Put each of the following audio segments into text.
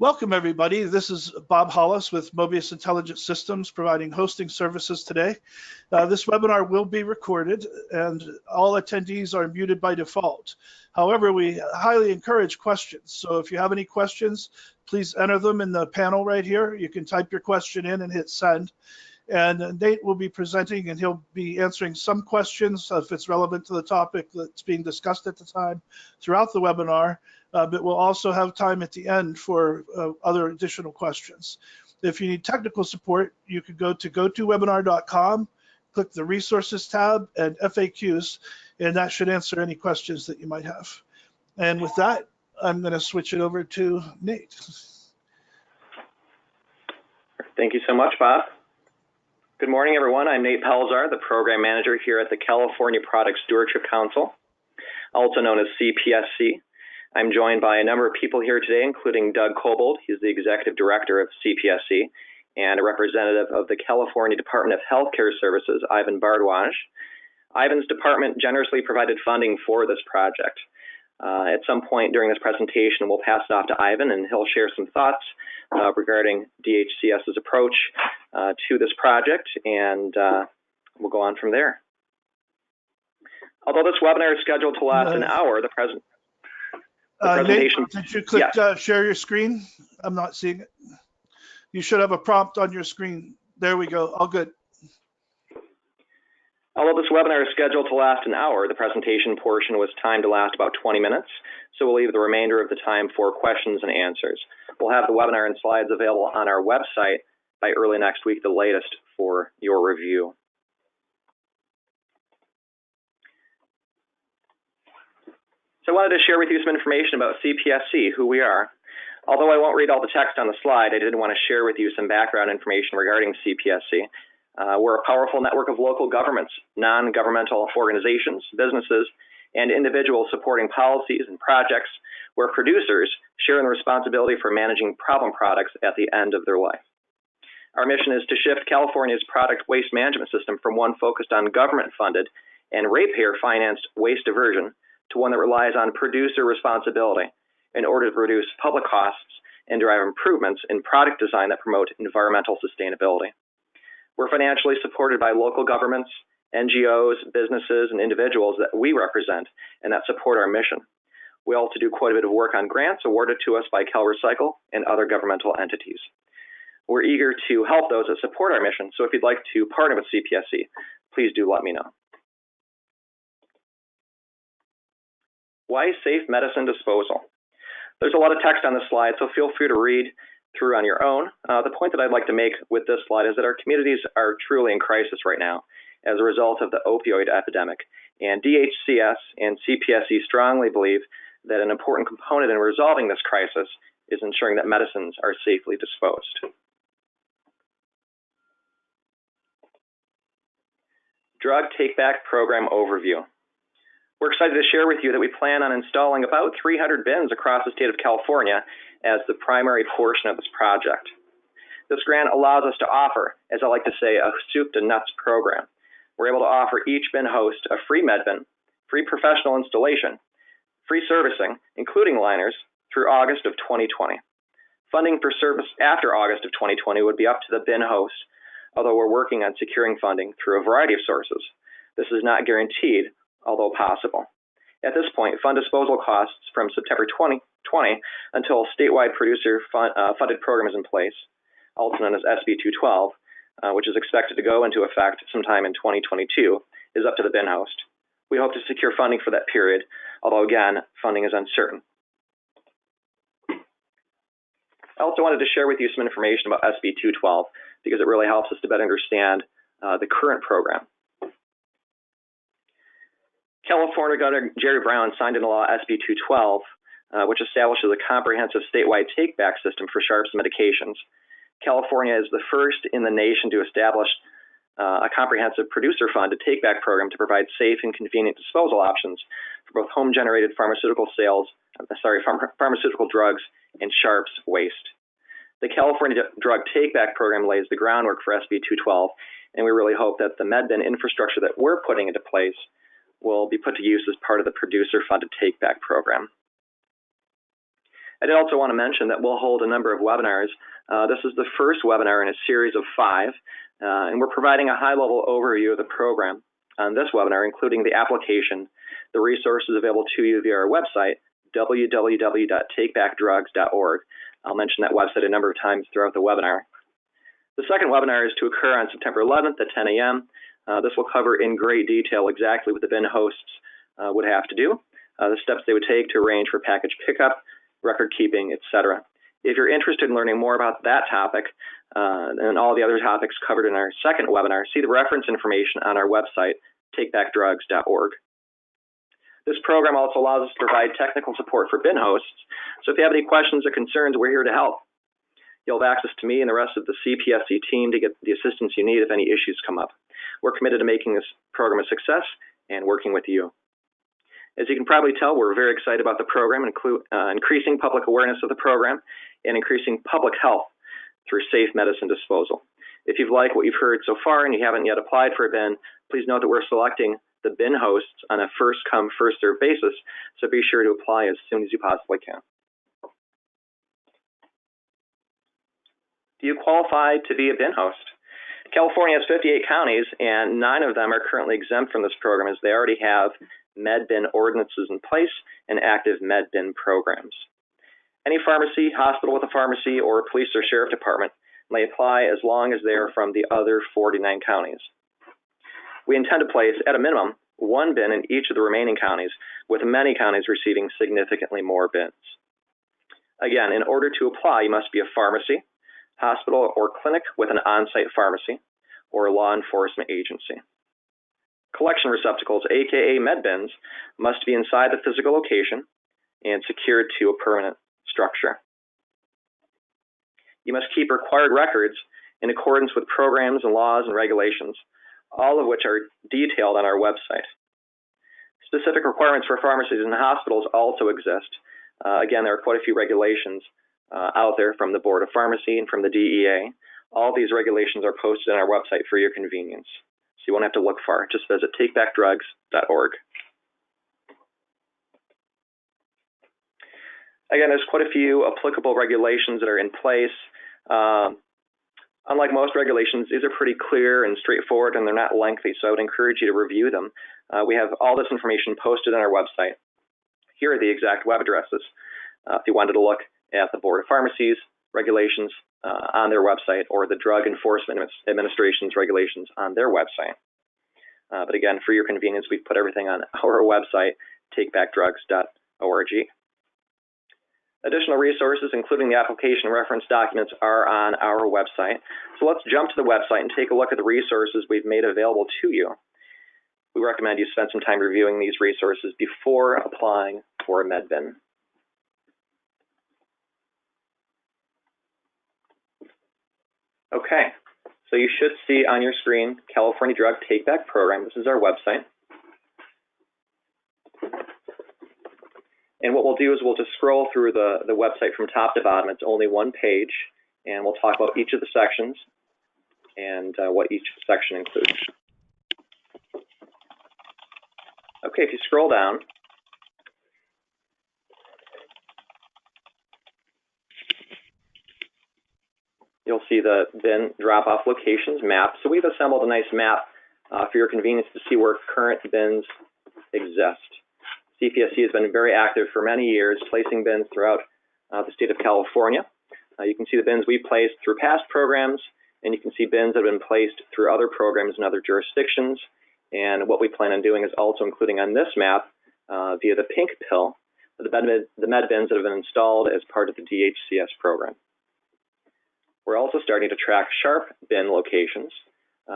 Welcome, everybody. This is Bob Hollis with Mobius Intelligent Systems providing hosting services today. This webinar will be recorded and all attendees are muted by default. However, we highly encourage questions. So if you have any questions, please enter them in the panel right here. You can type your question in and hit send. And Nate will be presenting and he'll be answering some questions if it's relevant to the topic that's being discussed at the time throughout the webinar. But we'll also have time at the end for other additional questions. If you need technical support, you can go to gotowebinar.com, click the resources tab and FAQs, and that should answer any questions that you might have. And with that, I'm going to switch it over to Nate. Thank you so much, Bob. Good morning, everyone. I'm Nate Pelzar, the Program Manager here at the California Product Stewardship Council, also known as CPSC. I'm joined by a number of people here today, including Doug Kobold. He's the Executive Director of CPSC, and a representative of the California Department of Healthcare Services, Ivan Bardwaj. Ivan's department generously provided funding for this project. At some point during this presentation, we'll pass it off to Ivan, and he'll share some thoughts regarding DHCS's approach to this project, and we'll go on from there. Although this webinar is scheduled to last an hour, the presentation... Nate, did you click share your screen? I'm not seeing it. You should have a prompt on your screen. There we go. All good. Although this webinar is scheduled to last an hour, the presentation portion was timed to last about 20 minutes, so we'll leave the remainder of the time for questions and answers. We'll have the webinar and slides available on our website by early next week, the latest, for your review. So I wanted to share with you some information about CPSC, who we are. Although I won't read all the text on the slide, I did want to share with you some background information regarding CPSC. We're a powerful network of local governments, non-governmental organizations, businesses, and individuals supporting policies and projects where producers share in the responsibility for managing problem products at the end of their life. Our mission is to shift California's product waste management system from one focused on government-funded and ratepayer-financed waste diversion to one that relies on producer responsibility in order to reduce public costs and drive improvements in product design that promote environmental sustainability. We're financially supported by local governments, NGOs, businesses, and individuals that we represent and that support our mission. We also do quite a bit of work on grants awarded to us by CalRecycle and other governmental entities. We're eager to help those that support our mission, so if you'd like to partner with CPSC, please do let me know. Why safe medicine disposal? There's a lot of text on this slide, so feel free to read through on your own. The point that I'd like to make with this slide is that our communities are truly in crisis right now as a result of the opioid epidemic, and DHCS and CPSC strongly believe that an important component in resolving this crisis is ensuring that medicines are safely disposed. Drug Take-Back Program Overview. We're excited to share with you that we plan on installing about 300 bins across the state of California as the primary portion of this project. This grant allows us to offer, as I like to say, a soup to nuts program. We're able to offer each bin host a free med bin, free professional installation, free servicing, including liners, through August of 2020. Funding for service after August of 2020 would be up to the bin host, although we're working on securing funding through a variety of sources. This is not guaranteed, although possible. At this point, fund disposal costs from September 2020 until a statewide producer funded program is in place, also known as SB 212, which is expected to go into effect sometime in 2022, is up to the bin host. We hope to secure funding for that period, although again, funding is uncertain. I also wanted to share with you some information about SB 212 because it really helps us to better understand the current program. California Governor Jerry Brown signed into law SB 212, which establishes a comprehensive statewide take-back system for sharps medications. California is the first in the nation to establish a comprehensive producer-funded take-back program to provide safe and convenient disposal options for both home-generated pharmaceutical pharmaceutical drugs and sharps waste. The California Drug Take-Back Program lays the groundwork for SB 212, and we really hope that the MedBin infrastructure that we're putting into place will be put to use as part of the producer-funded take-back program. I did also want to mention that we'll hold a number of webinars. This is the first webinar in a series of 5, and we're providing a high-level overview of the program on this webinar, including the application, the resources available to you via our website, www.takebackdrugs.org. I'll mention that website a number of times throughout the webinar. The second webinar is to occur on September 11th at 10 a.m. This will cover in great detail exactly what the bin hosts would have to do, the steps they would take to arrange for package pickup, record keeping, etc. If you're interested in learning more about that topic and all the other topics covered in our second webinar, see the reference information on our website, takebackdrugs.org. This program also allows us to provide technical support for bin hosts, so if you have any questions or concerns, we're here to help. You'll have access to me and the rest of the CPSC team to get the assistance you need if any issues come up. We're committed to making this program a success and working with you. As you can probably tell, we're very excited about the program, increasing public awareness of the program and increasing public health through safe medicine disposal. If you've liked what you've heard so far and you haven't yet applied for a bin, please note that we're selecting the bin hosts on a first-come, first-served basis, so be sure to apply as soon as you possibly can. Do you qualify to be a bin host? California has 58 counties, and 9 of them are currently exempt from this program as they already have MedBin ordinances in place and active MedBin programs. Any pharmacy, hospital with a pharmacy, or police or sheriff department may apply as long as they are from the other 49 counties. We intend to place, at a minimum, 1 bin in each of the remaining counties, with many counties receiving significantly more bins. Again, in order to apply, you must be a pharmacy, hospital, or clinic with an on-site pharmacy, or a law enforcement agency. Collection receptacles, aka MedBins, must be inside the physical location and secured to a permanent structure. You must keep required records in accordance with programs and laws and regulations, all of which are detailed on our website. Specific requirements for pharmacies and hospitals also exist. Again, there are quite a few regulations out there from the Board of Pharmacy and from the DEA. All these regulations are posted on our website for your convenience, so you won't have to look far. Just visit takebackdrugs.org. Again, there's quite a few applicable regulations that are in place. Unlike most regulations, these are pretty clear and straightforward, and they're not lengthy, so I would encourage you to review them. We have all this information posted on our website. Here are the exact web addresses if you wanted to look at the Board of Pharmacy's regulations on their website, or the Drug Enforcement Administration's regulations on their website. But again, for your convenience, we've put everything on our website, takebackdrugs.org. Additional resources, including the application reference documents, are on our website. So let's jump to the website and take a look at the resources we've made available to you. We recommend you spend some time reviewing these resources before applying for a MedBin. Okay, so you should see on your screen California Drug Take Back Program. This is our website. And what we'll do is we'll just scroll through the website from top to bottom. It's only one page, and we'll talk about each of the sections and what each section includes. Okay, if you scroll down, you'll see the bin drop-off locations map. So we've assembled a nice map for your convenience to see where current bins exist. CPSC has been very active for many years, placing bins throughout the state of California. You can see the bins we've placed through past programs, and you can see bins that have been placed through other programs in other jurisdictions. And what we plan on doing is also including on this map via the pink pill, the med bins that have been installed as part of the DHCS program. We're also starting to track sharp bin locations.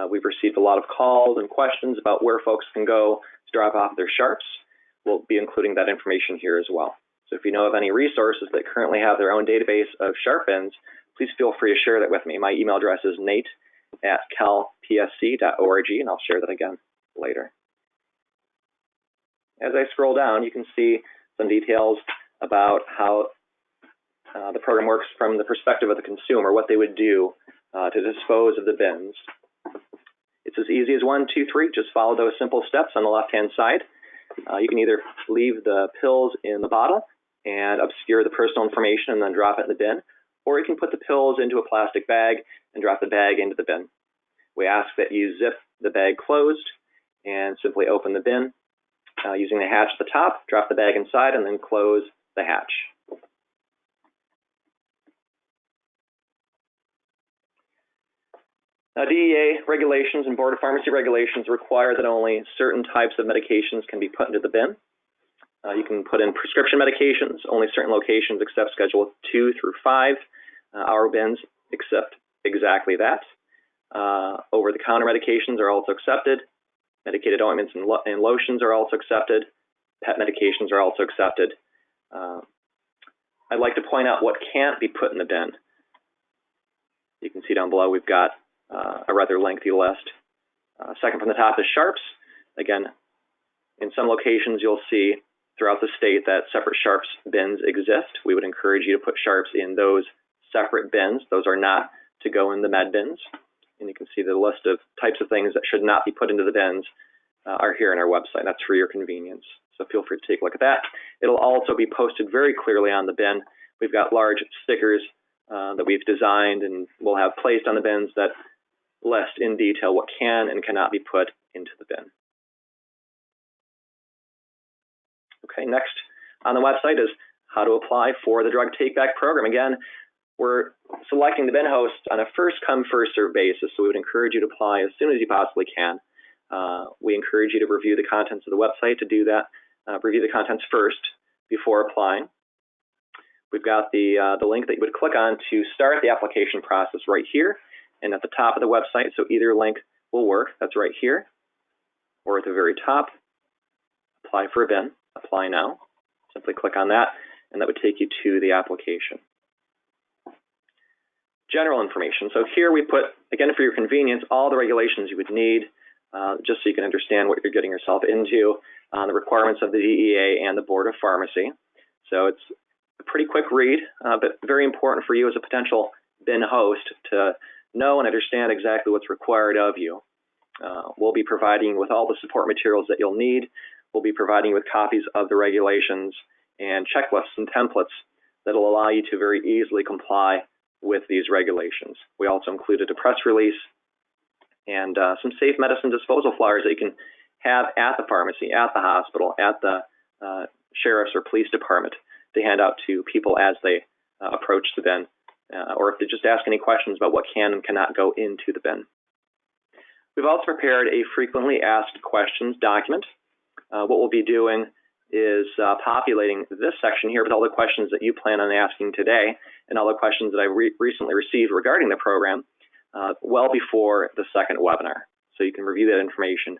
We've received a lot of calls and questions about where folks can go to drop off their sharps. We'll be including that information here as well. So if you know of any resources that currently have their own database of sharp bins, please feel free to share that with me. My email address is nate@calpsc.org, and I'll share that again later. As I scroll down, you can see some details about how the program works from the perspective of the consumer, what they would do to dispose of the bins. It's as easy as 1, 2, 3. Just follow those simple steps on the left-hand side. You can either leave the pills in the bottle, and obscure the personal information and then drop it in the bin, or you can put the pills into a plastic bag and drop the bag into the bin. We ask that you zip the bag closed and simply open the bin using the hatch at the top, drop the bag inside, and then close the hatch. Now, DEA regulations and Board of Pharmacy regulations require that only certain types of medications can be put into the bin. You can put in prescription medications. Only certain locations accept Schedule 2 through 5. Our bins accept exactly that. Over-the-counter medications are also accepted. Medicated ointments and lotions are also accepted. Pet medications are also accepted. I'd like to point out what can't be put in the bin. You can see down below we've got a rather lengthy list. Second from the top is sharps. Again, in some locations you'll see throughout the state that separate sharps bins exist. We would encourage you to put sharps in those separate bins. Those are not to go in the med bins. And you can see the list of types of things that should not be put into the bins are here on our website. That's for your convenience. So feel free to take a look at that. It'll also be posted very clearly on the bin. We've got large stickers that we've designed and we'll have placed on the bins that list in detail what can and cannot be put into the bin. Okay, next on the website is how to apply for the drug take-back program. Again, we're selecting the bin host on a first-come, first-served basis, so we would encourage you to apply as soon as you possibly can. We encourage you to review the contents of the website. To do that, review the contents first before applying. We've got the link that you would click on to start the application process right here and at the top of the website, so either link will work. That's right here, or at the very top, apply for a bin, apply now. Simply click on that, and that would take you to the application. General information. So here we put, again for your convenience, all the regulations you would need, just so you can understand what you're getting yourself into, the requirements of the DEA and the Board of Pharmacy. So it's a pretty quick read, but very important for you as a potential bin host to know and understand exactly what's required of you. We'll be providing you with all the support materials that you'll need. We'll be providing you with copies of the regulations and checklists and templates that will allow you to very easily comply with these regulations. We also included a press release and some safe medicine disposal flyers that you can have at the pharmacy, at the hospital, at the sheriff's or police department to hand out to people as they approach the bin, or if they just ask any questions about what can and cannot go into the bin. We've also prepared a frequently asked questions document. What we'll be doing is populating this section here with all the questions that you plan on asking today and all the questions that I recently received regarding the program well before the second webinar. So you can review that information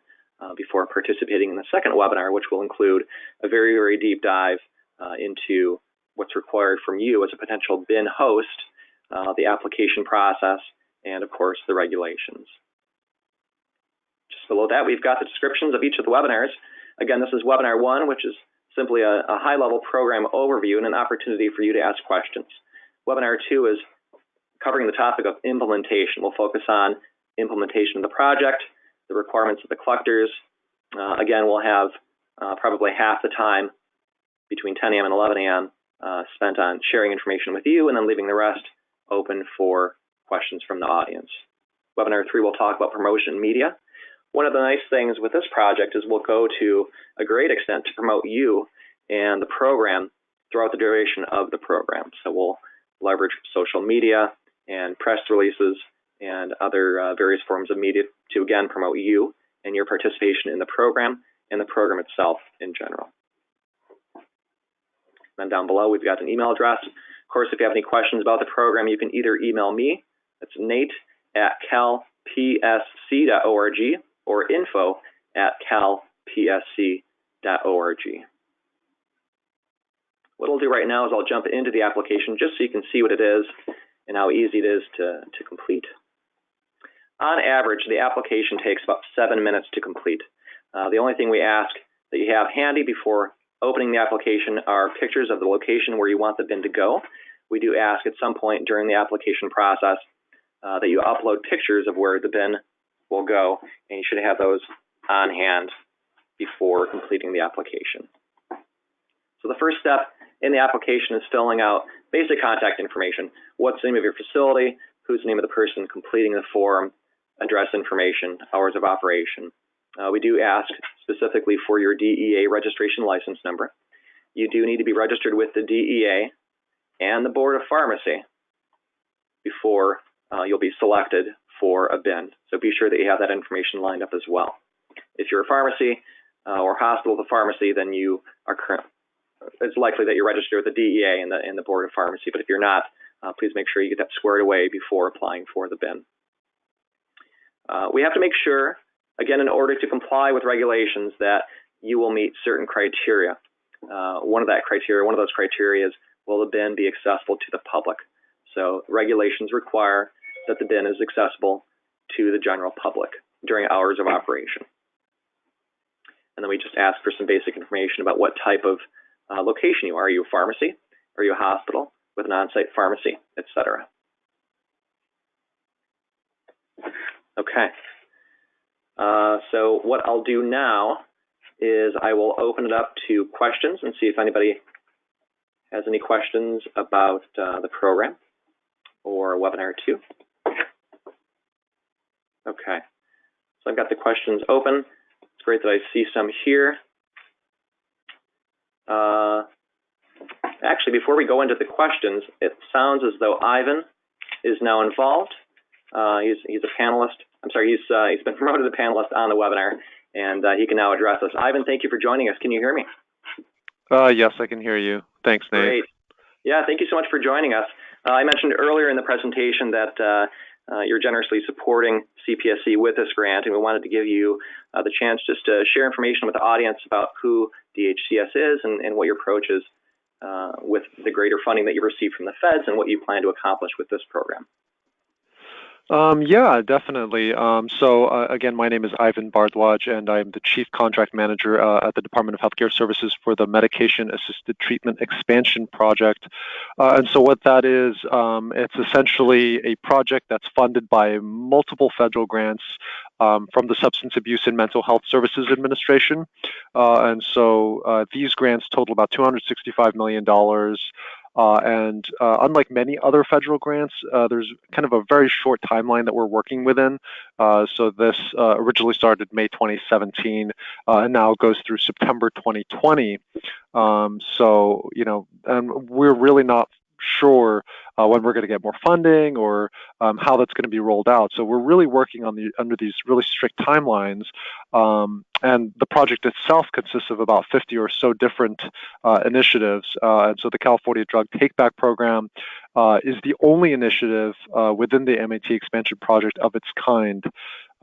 before participating in the second webinar, which will include a very, very deep dive into what's required from you as a potential bin host, the application process, and of course the regulations. Just below that, we've got the descriptions of each of the webinars. Again, this is webinar 1, which is simply a high-level program overview and an opportunity for you to ask questions. Webinar 2 is covering the topic of implementation. We'll focus on implementation of the project, the requirements of the collectors. Again, we'll have probably half the time between 10 a.m. and 11 a.m. Spent on sharing information with you and then leaving the rest open for questions from the audience. Webinar 3 will talk about promotion media. One of the nice things with this project is we'll go to a great extent to promote you and the program throughout the duration of the program. So we'll leverage social media and press releases and other various forms of media to again promote you and your participation in the program and the program itself in general. Then down below we've got an email address. Of course, if you have any questions about the program, you can either email me, that's nate@calpsc.org, or info@calpsc.org. What I'll do right now is I'll jump into the application just so you can see what it is and how easy it is to complete. On average, the application takes about 7 minutes to complete. The only thing we ask that you have handy before opening the application are pictures of the location where you want the bin to go. We do ask at some point during the application process that you upload pictures of where the bin will go, and you should have those on hand before completing the application. So the first step in the application is filling out basic contact information. What's the name of your facility? Who's the name of the person completing the form? Address information, hours of operation. We do ask specifically for your DEA registration license number. You do need to be registered with the DEA and the Board of Pharmacy before you'll be selected for a bin. So be sure that you have that information lined up as well. If you're a pharmacy or hospital with a pharmacy, then you are it's likely that you're registered with the DEA and the Board of Pharmacy. But if you're not, please make sure you get that squared away before applying for the bin. We have to make sure, again, in order to comply with regulations, that you will meet certain criteria. One of those criteria is, will the bin be accessible to the public? So regulations require that the bin is accessible to the general public during hours of operation. And then we just ask for some basic information about what type of location you are. Are you a pharmacy? Are you a hospital with an on-site pharmacy, etc.? Okay. So what I'll do now is I will open it up to questions and see if anybody has any questions about the program or webinar 2. Okay. So I've got the questions open. It's great that I see some here. Actually, before we go into the questions, it sounds as though Ivan is now involved. He's a panelist. I'm sorry, he's been promoted to panelist on the webinar, and he can now address us. Ivan, thank you for joining us. Can you hear me? Yes, I can hear you. Thanks, Nate. Great. Yeah, thank you so much for joining us. I mentioned earlier in the presentation that you're generously supporting CPSC with this grant, and we wanted to give you the chance just to share information with the audience about who DHCS is and what your approach is with the greater funding that you received from the feds and what you plan to accomplish with this program. Yeah, definitely. Again, my name is Ivan Bardwaj, and I'm the Chief Contract Manager at the Department of Healthcare Services for the Medication Assisted Treatment Expansion Project. And so what that is, it's essentially a project that's funded by multiple federal grants from the Substance Abuse and Mental Health Services Administration. And so these grants total about $265 million. Unlike many other federal grants, there's kind of a very short timeline that we're working within. So this originally started May 2017 and now goes through September 2020. So, you know, and we're really not sure when we're going to get more funding or how that's going to be rolled out. So we're really working on under these really strict timelines. And the project itself consists of about 50 or so different initiatives. And so the California Drug Take-Back Program is the only initiative within the MAT expansion project of its kind.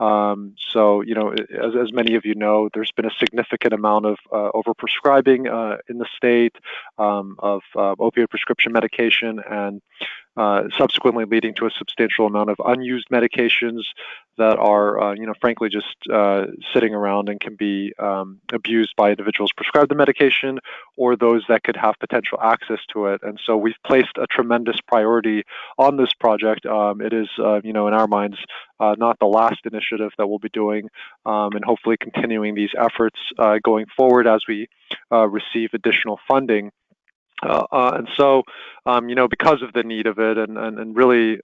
So, you know, as many of you know, there's been a significant amount of overprescribing in the state of opioid prescription medication, and subsequently leading to a substantial amount of unused medications that are, you know, frankly, just sitting around and can be abused by individuals prescribed the medication or those that could have potential access to it. And so we've placed a tremendous priority on this project. It is, you know, in our minds, not the last initiative that we'll be doing, and hopefully continuing these efforts going forward as we receive additional funding. And so, you know, because of the need of it, and really,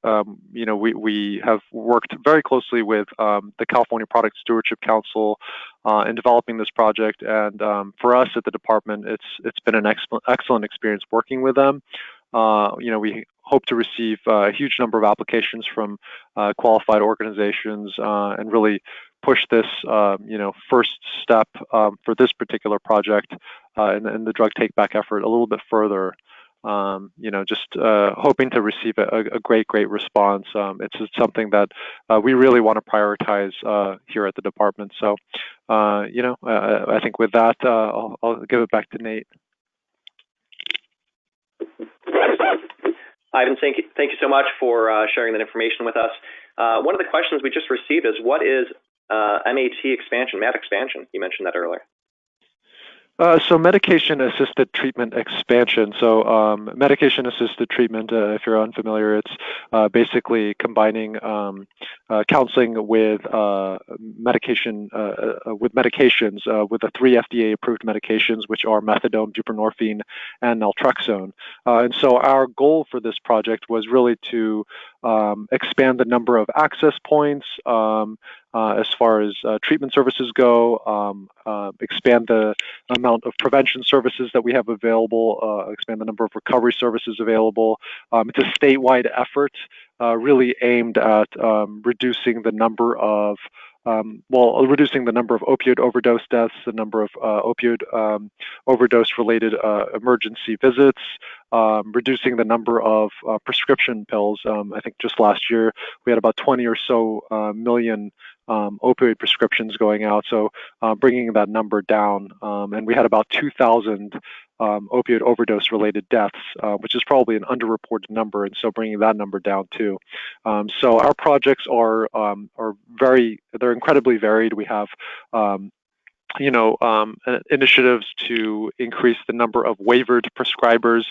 you know, we have worked very closely with the California Product Stewardship Council in developing this project. And for us at the department, it's been an excellent experience working with them. You know, we hope to receive a huge number of applications from qualified organizations and really push this, you know, first step for this particular project in the drug take-back effort a little bit further. You know, just hoping to receive a great response. It's something that we really want to prioritize here at the department. So, you know, I think with that, I'll give it back to Nate. Ivan, thank you so much for sharing that information with us. One of the questions we just received is, what is MAT expansion, MAT expansion? You mentioned that earlier. So medication-assisted treatment expansion. So medication-assisted treatment, if you're unfamiliar, it's basically combining counseling with medications, with the 3 FDA-approved medications, which are methadone, buprenorphine, and naltrexone. And so our goal for this project was really to expand the number of access points, as far as treatment services go, expand the amount of prevention services that we have available, expand the number of recovery services available. It's a statewide effort really aimed at reducing the number of opioid overdose deaths, the number of opioid overdose-related emergency visits, reducing the number of prescription pills. I think just last year we had about 20 or so million opioid prescriptions going out, so bringing that number down. And we had about 2,000 opioid overdose-related deaths, which is probably an underreported number, and so bringing that number down too. So our projects are they're incredibly varied. We have initiatives to increase the number of waivered prescribers.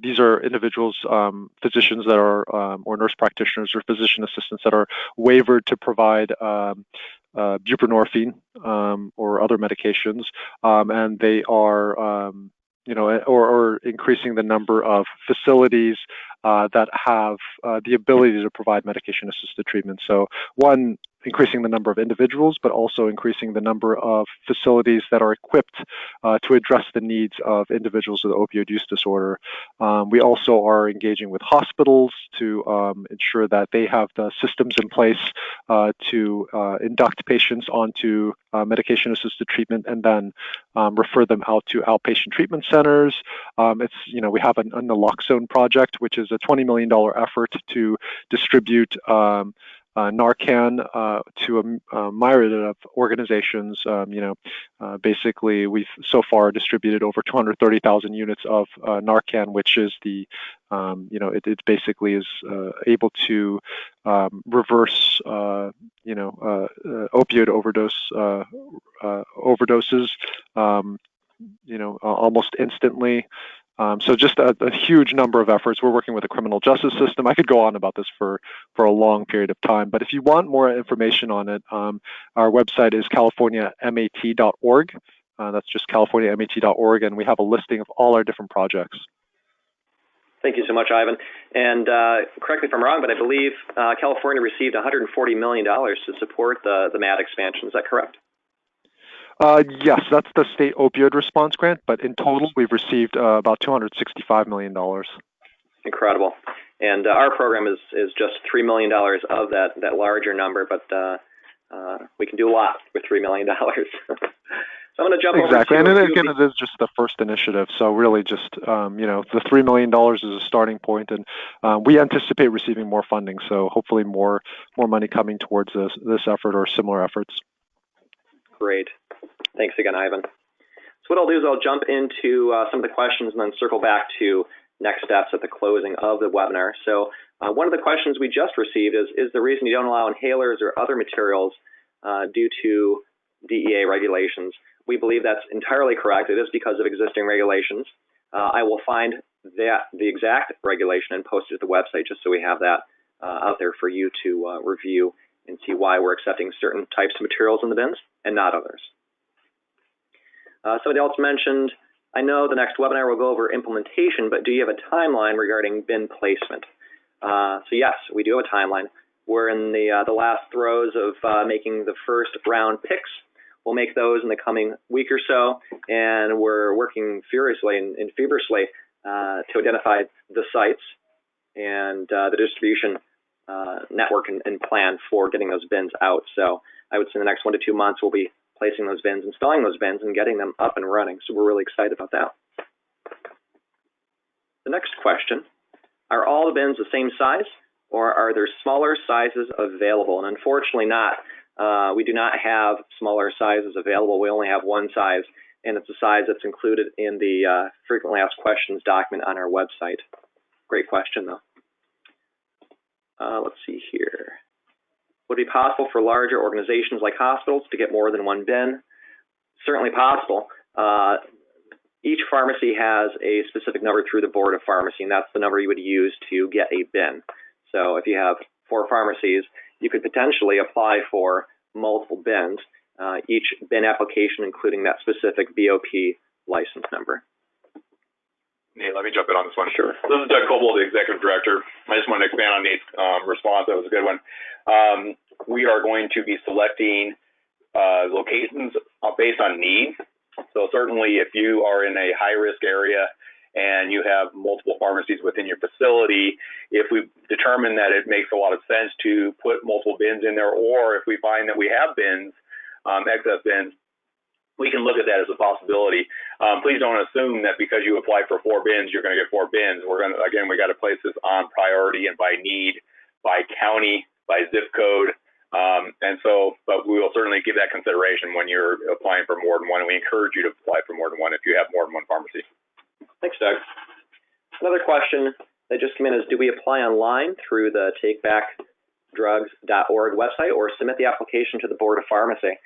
These are individuals, physicians that are, or nurse practitioners or physician assistants that are waivered to provide buprenorphine or other medications, and they are, or increasing the number of facilities that have the ability to provide medication-assisted treatment. So one, increasing the number of individuals, but also increasing the number of facilities that are equipped to address the needs of individuals with opioid use disorder. We also are engaging with hospitals to ensure that they have the systems in place to induct patients onto medication-assisted treatment and then refer them out to outpatient treatment centers. We have a naloxone project, which is a $20 million effort to distribute Narcan to a myriad of organizations. Basically, we've so far distributed over 230,000 units of Narcan, which is it basically is able to reverse, opioid overdoses, almost instantly. So just a huge number of efforts. We're working with the criminal justice system. I could go on about this for a long period of time, but if you want more information on it, our website is californiamat.org. That's just californiamat.org, and we have a listing of all our different projects. Thank you so much, Ivan. And correct me if I'm wrong, but I believe California received $140 million to support the MAT expansion. Is that correct? Yes, that's the state opioid response grant, but in total, we've received about $265 million. Incredible. And our program is just $3 million of that larger number, but we can do a lot with $3 million. So I'm going to jump exactly. over to... And again, it is just the first initiative, so really just, the $3 million is a starting point, and we anticipate receiving more funding, so hopefully more money coming towards this effort or similar efforts. Great. Thanks again, Ivan. So what I'll do is I'll jump into some of the questions and then circle back to next steps at the closing of the webinar. So one of the questions we just received is the reason you don't allow inhalers or other materials due to DEA regulations. We believe that's entirely correct. It is because of existing regulations. I will find the exact regulation and post it to the website just so we have that out there for you to review and see why we're accepting certain types of materials in the bins and not others. Somebody else mentioned, I know the next webinar will go over implementation, but do you have a timeline regarding bin placement? So yes, we do have a timeline. We're in the last throes of making the first round picks. We'll make those in the coming week or so, and we're working furiously and feverishly to identify the sites and the distribution network and plan for getting those bins out. So I would say in the next 1 to 2 months, we'll be placing those bins, installing those bins, and getting them up and running. So we're really excited about that. The next question, are all the bins the same size, or are there smaller sizes available? And unfortunately not. We do not have smaller sizes available. We only have one size, and it's a size that's included in the frequently asked questions document on our website. Great question, though. Let's see here. Would it be possible for larger organizations like hospitals to get more than one bin? Certainly possible. each pharmacy has a specific number through the Board of Pharmacy, and that's the number you would use to get a bin. So if you have 4 pharmacies, you could potentially apply for multiple bins, each bin application including that specific BOP license number. Nate, let me jump in on this one. Sure. This is Doug Coble, the Executive Director. I just wanted to expand on Nate's response. That was a good one. We are going to be selecting locations based on need. So certainly if you are in a high-risk area and you have multiple pharmacies within your facility, if we determine that it makes a lot of sense to put multiple bins in there, or if we find that we have bins, excess bins, we can look at that as a possibility. Please don't assume that because you apply for 4 bins, you're going to get 4 bins. We're going to, again, we got to place this on priority and by need, by county, by zip code. But we will certainly give that consideration when you're applying for more than one, and we encourage you to apply for more than one if you have more than one pharmacy. Thanks, Doug. Another question that just came in is, do we apply online through the takebackdrugs.org website or submit the application to the Board of Pharmacy?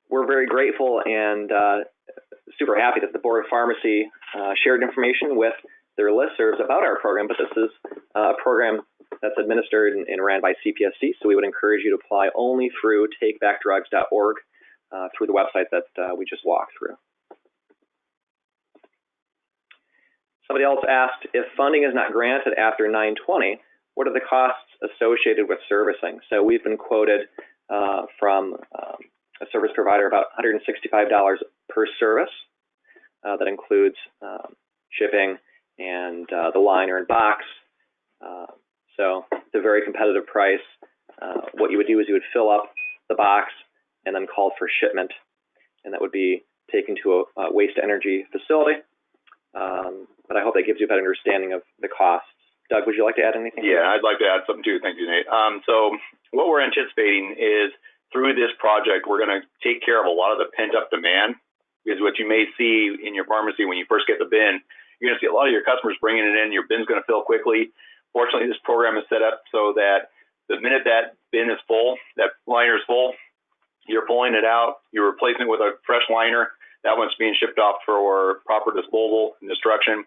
We're very grateful and super happy that the Board of Pharmacy shared information with their listservs about our program, but this is a program that's administered and ran by CPSC, so we would encourage you to apply only through takebackdrugs.org through the website that we just walked through. Somebody else asked, if funding is not granted after 9/20, what are the costs associated with servicing? So we've been quoted from a service provider about $165 per service. That includes shipping and the liner and box. So it's a very competitive price. What you would do is you would fill up the box and then call for shipment, and that would be taken to a waste-to-energy facility. But I hope that gives you a better understanding of the costs. Doug, would you like to add anything? Yeah, I'd like to add something too. Thank you, Nate. So what we're anticipating is through this project, we're going to take care of a lot of the pent-up demand, because what you may see in your pharmacy when you first get the bin, you're going to see a lot of your customers bringing it in. Your bin's going to fill quickly. Fortunately, this program is set up so that the minute that bin is full, that liner is full, you're pulling it out, you're replacing it with a fresh liner. That one's being shipped off for proper disposal and destruction,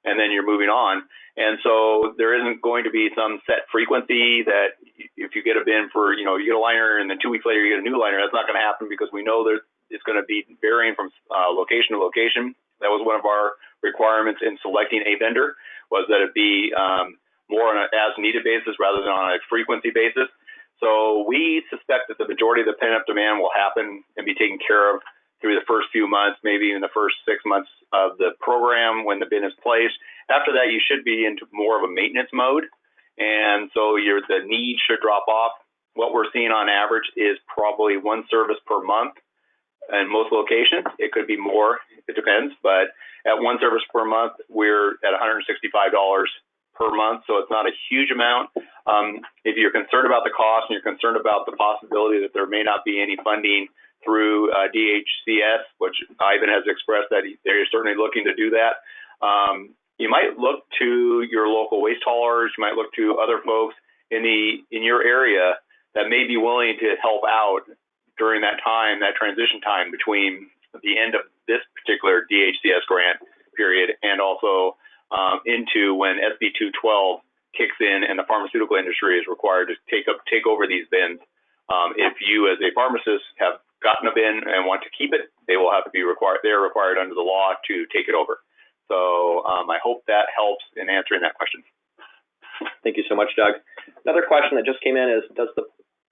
and then you're moving on. And so there isn't going to be some set frequency that if you get a bin for, you get a liner and then 2 weeks later you get a new liner. That's not going to happen, because we know that it's going to be varying from location to location. That was one of our requirements in selecting a vendor, was that it be more on an as-needed basis rather than on a frequency basis. So we suspect that the majority of the pent-up demand will happen and be taken care of through the first few months, maybe in the first 6 months of the program when the bin is placed. After that, you should be into more of a maintenance mode, and so the need should drop off. What we're seeing on average is probably 1 service per month in most locations. It could be more, it depends, but at 1 service per month, we're at $165 per month, so it's not a huge amount. If you're concerned about the cost and you're concerned about the possibility that there may not be any funding through DHCS, which Ivan has expressed that they're certainly looking to do that, you might look to your local waste haulers. You might look to other folks in your area that may be willing to help out during that time, that transition time between the end of this particular DHCS grant period and also into when SB 212 kicks in and the pharmaceutical industry is required to take over these bins. If you as a pharmacist have gotten a bin and want to keep it, they will have to be required. They're required under the law to take it over. So I hope that helps in answering that question. Thank you so much, Doug. Another question that just came in is, does the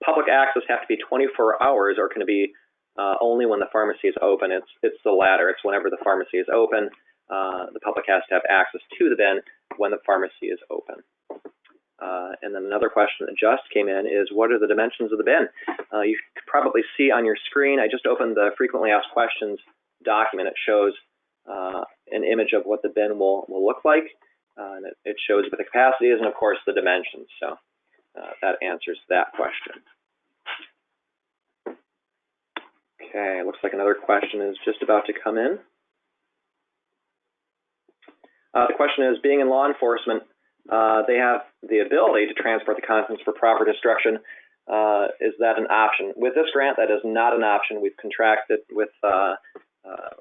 public access have to be 24 hours or can it be only when the pharmacy is open? It's the latter. It's whenever the pharmacy is open. The public has to have access to the bin when the pharmacy is open. And then another question that just came in is, what are the dimensions of the bin? You can probably see on your screen, I just opened the frequently asked questions document. It shows an image of what the bin will look like. And it shows what the capacity is and, of course, the dimensions. So that answers that question. Okay, looks like another question is just about to come in. The question is, being in law enforcement, they have the ability to transport the contents for proper destruction. Is that an option? With this grant, that is not an option. We've contracted with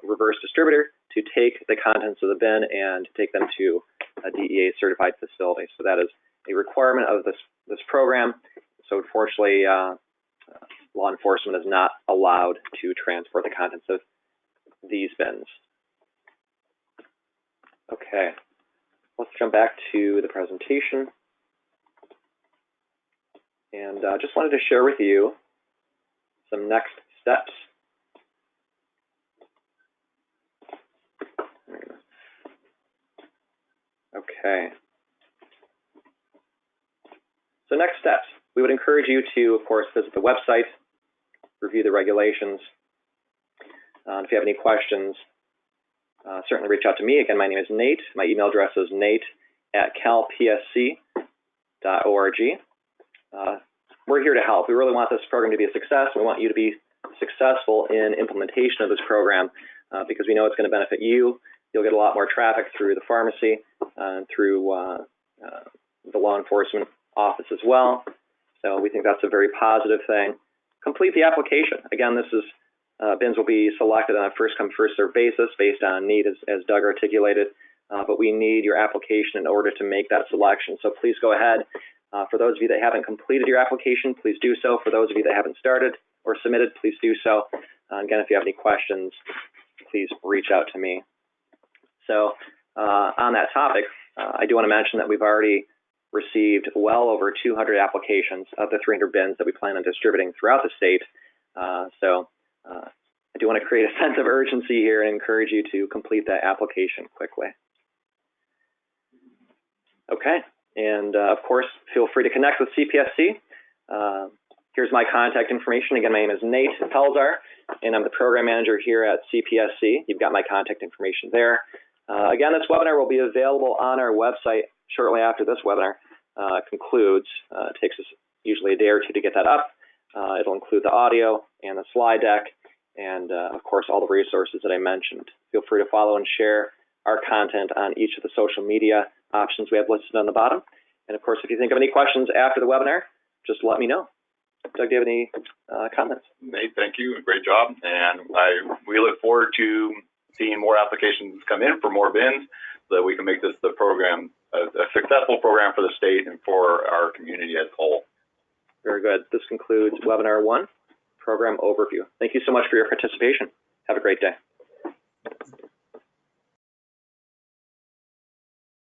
Reverse Distributor to take the contents of the bin and take them to a DEA certified facility. So that is a requirement of this program. So unfortunately, law enforcement is not allowed to transport the contents of these bins. Okay, let's jump back to the presentation. And just wanted to share with you some next steps. Okay. So next steps, we would encourage you to, of course, visit the website, review the regulations. If you have any questions, certainly reach out to me. Again, my name is Nate. My email address is nate@calpsc.org. We're here to help. We really want this program to be a success. We want you to be successful in implementation of this program because we know it's going to benefit you. You'll get a lot more traffic through the pharmacy, through the law enforcement office as well. So we think that's a very positive thing. Complete the application. Again, this is bins will be selected on a first-come, first-served basis based on need, as Doug articulated. But we need your application in order to make that selection. So please go ahead. For those of you that haven't completed your application, please do so. For those of you that haven't started or submitted, please do so. Again, if you have any questions, please reach out to me. So on that topic, I do want to mention that we've already received well over 200 applications of the 300 bins that we plan on distributing throughout the state. So I do want to create a sense of urgency here and encourage you to complete that application quickly. Okay, and of course, feel free to connect with CPSC. Here's my contact information. Again, my name is Nate Pelzar, and I'm the program manager here at CPSC. You've got my contact information there. Again, this webinar will be available on our website shortly after this webinar concludes. It takes us usually a day or two to get that up. It'll include the audio and the slide deck and, of course, all the resources that I mentioned. Feel free to follow and share our content on each of the social media options we have listed on the bottom. And, of course, if you think of any questions after the webinar, just let me know. Doug, do you have any comments? Nate, thank you. Great job. And we look forward to seeing more applications come in for more bins so that we can make this the program, a successful program for the state and for our community as a whole. Very good. This concludes webinar 1, program overview. Thank you so much for your participation. Have a great day.